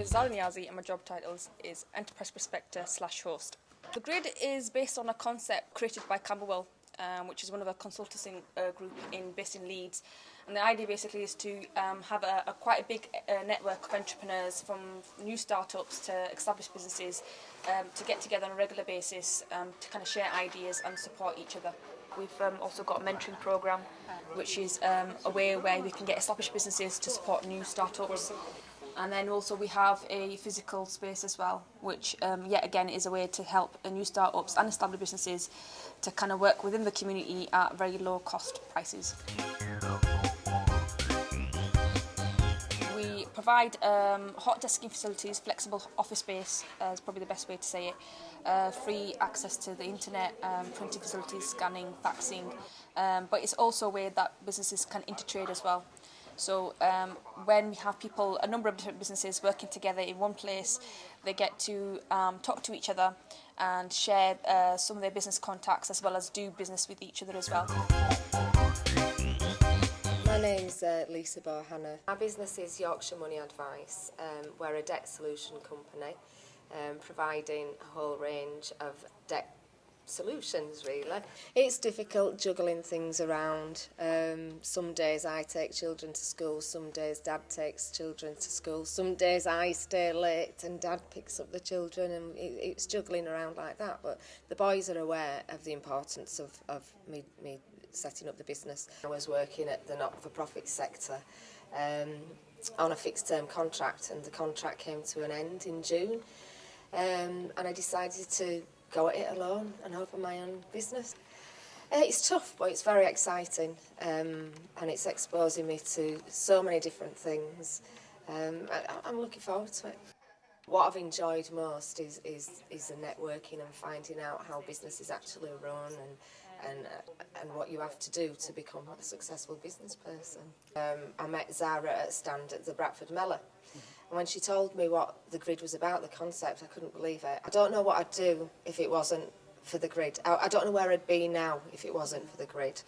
name is Zara Niazi and my job title is Enterprise Prospector/host. The Grid is based on a concept created by Camberwell, which is one of a consulting group based in Leeds. And the idea basically is to have quite a big network of entrepreneurs, from new startups to established businesses, to get together on a regular basis to kind of share ideas and support each other. We've also got a mentoring programme, which is a way where we can get established businesses to support new startups. And then also we have a physical space as well, which yet again is a way to help new startups and established businesses to kind of work within the community at very low cost prices. We provide hot desking facilities, flexible office space is probably the best way to say it, free access to the internet, printing facilities, scanning, faxing, but it's also a way that businesses can intertrade as well. So when we have people, a number of different businesses working together in one place, they get to talk to each other and share some of their business contacts, as well as do business with each other as well. My name's Lisa Bohanna. Our business is Yorkshire Money Advice. We're a debt solution company, providing a whole range of debt solutions, really. It's difficult juggling things around. Some days I take children to school, some days Dad takes children to school, some days I stay late and Dad picks up the children, and it's juggling around like that. But the boys are aware of the importance of me setting up the business. I was working at the not-for-profit sector on a fixed-term contract, and the contract came to an end in June, and I decided to go at it alone and open my own business. It's tough, but it's very exciting, and it's exposing me to so many different things. I'm looking forward to it. What I've enjoyed most is the networking and finding out how business is actually run, and what you have to do to become a successful business person. I met Zara at a stand at the Bradford Mellow. And when she told me what the Grid was about, the concept, I couldn't believe it. I don't know what I'd do if it wasn't for the Grid. I don't know where I'd be now if it wasn't for the Grid,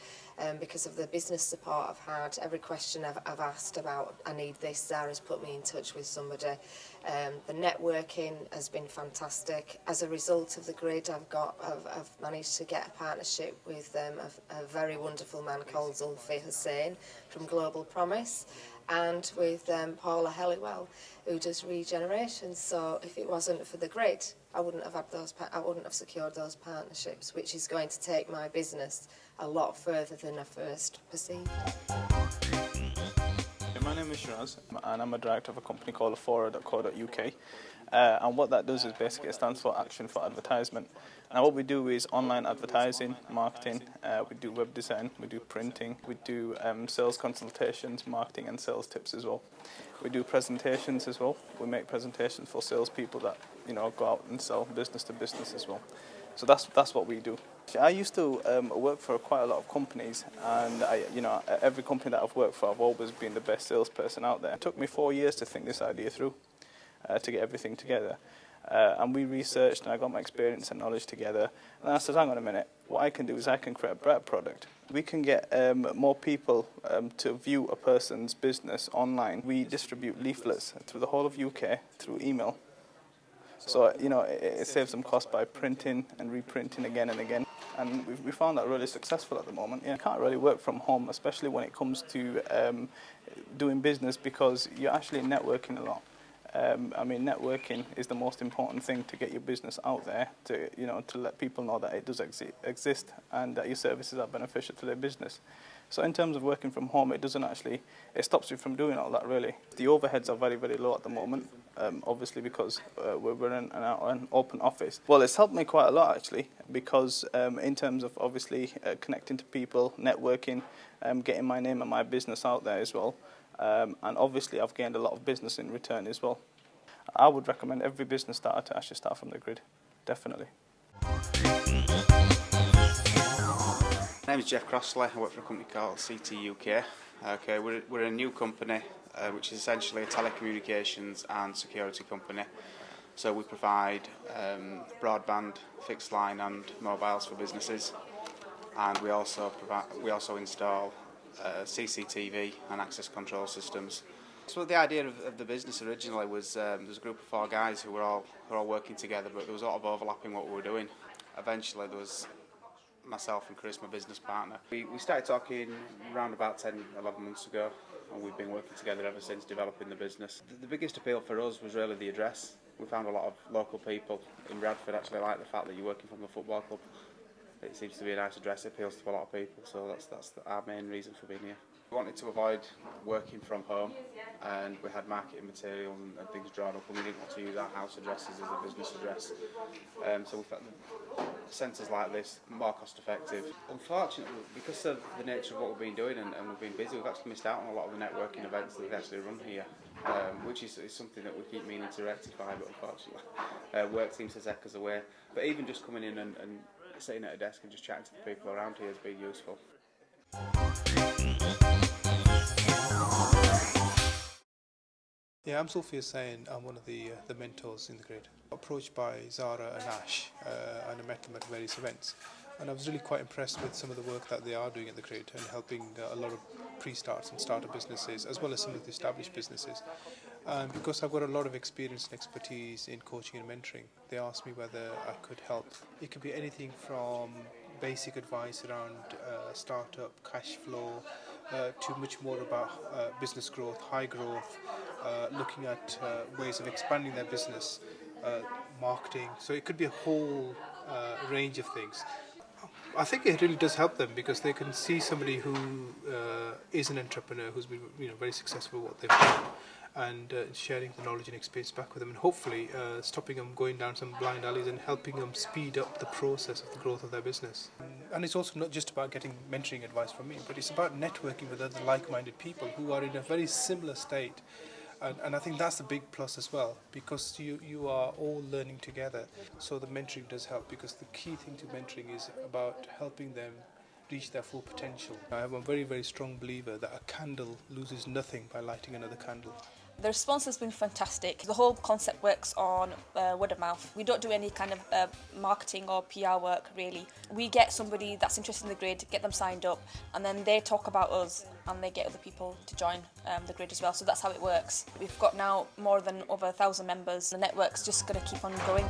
because of the business support I've had. Every question I've asked about, I need this, Zara's put me in touch with somebody. The networking has been fantastic. As a result of the Grid, I've managed to get a partnership with a very wonderful man called Zulfi Hussain from Global Promise, and with Paula Helliwell, who does regeneration. So if it wasn't for the Grid, I wouldn't have secured those partnerships, which is going to take my business a lot further than I first perceived. My name is Shiraz, and I'm a director of a company called Afora.co.uk. And what that does is basically it stands for Action for Advertisement. And what we do is online advertising, marketing, we do web design, we do printing, we do sales consultations, marketing and sales tips as well. We do presentations as well. We make presentations for salespeople that go out and sell business to business as well. So that's what we do. I used to work for quite a lot of companies, and every company that I've worked for, I've always been the best salesperson out there. It took me 4 years to think this idea through, to get everything together. And we researched, and I got my experience and knowledge together. And I said, hang on a minute, what I can do is I can create a better product. We can get more people to view a person's business online. We distribute leaflets through the whole of UK through email. So, it saves them cost by printing and reprinting again and again. And we found that really successful at the moment. You can't really work from home, especially when it comes to doing business, because you're actually networking a lot. Networking is the most important thing to get your business out there, to let people know that it does exist and that your services are beneficial to their business. So in terms of working from home, it stops you from doing all that, really. The overheads are very, very low at the moment, obviously because we're in an open office. Well, it's helped me quite a lot, actually, because in terms of obviously connecting to people, networking, getting my name and my business out there as well. And obviously I've gained a lot of business in return as well. I would recommend every business starter to actually start from the Grid, definitely. My name is Jeff Crossley. I work for a company called CT UK. Okay, we're a new company which is essentially a telecommunications and security company. So we provide broadband, fixed line and mobiles for businesses, and we also install CCTV and access control systems So the idea of the business originally was there was a group of 4 guys who were all working together, but there was a lot of overlapping what we were doing. Eventually there was myself and Chris, my business partner. We started talking around about 10, 11 months ago, and we've been working together ever since, developing the business. The biggest appeal for us was really the address. We found a lot of local people in Bradford actually like the fact that you're working from a football club. It seems to be a nice address, it appeals to a lot of people, so that's our main reason for being here. We wanted to avoid working from home, and we had marketing material and things drawn up, and we didn't want to use our house addresses as a business address. So we felt that centres like this more cost effective. Unfortunately, because of the nature of what we've been doing and we've been busy, we've actually missed out on a lot of the networking events that we actually run here, which is something that we keep meaning to rectify, but unfortunately work seems to take us away. But even just coming in and sitting at a desk and just chatting to the people around here has been useful. Yeah, I'm Sophia Sain. I'm one of the mentors in the grid. Approached by Zara and Ash, and I met them at various events. And I was really quite impressed with some of the work that they are doing at the grid and helping a lot of pre-starts and starter businesses, as well as some of the established businesses. Because I've got a lot of experience and expertise in coaching and mentoring, they asked me whether I could help. It could be anything from basic advice around startup, cash flow, to much more about business growth, high growth, looking at ways of expanding their business, marketing. So it could be a whole range of things. I think it really does help them because they can see somebody who is an entrepreneur who's been very successful at what they've done, and sharing the knowledge and experience back with them, and hopefully stopping them going down some blind alleys and helping them speed up the process of the growth of their business. And it's also not just about getting mentoring advice from me, but it's about networking with other like-minded people who are in a very similar state. And I think that's a big plus as well, because you are all learning together. So the mentoring does help, because the key thing to mentoring is about helping them reach their full potential. I'm a very, very strong believer that a candle loses nothing by lighting another candle. The response has been fantastic. The whole concept works on word of mouth. We don't do any kind of marketing or PR work, really. We get somebody that's interested in the grid, get them signed up, and then they talk about us and they get other people to join the grid as well. So that's how it works. We've got now more than over 1,000 members. The network's just going to keep on going.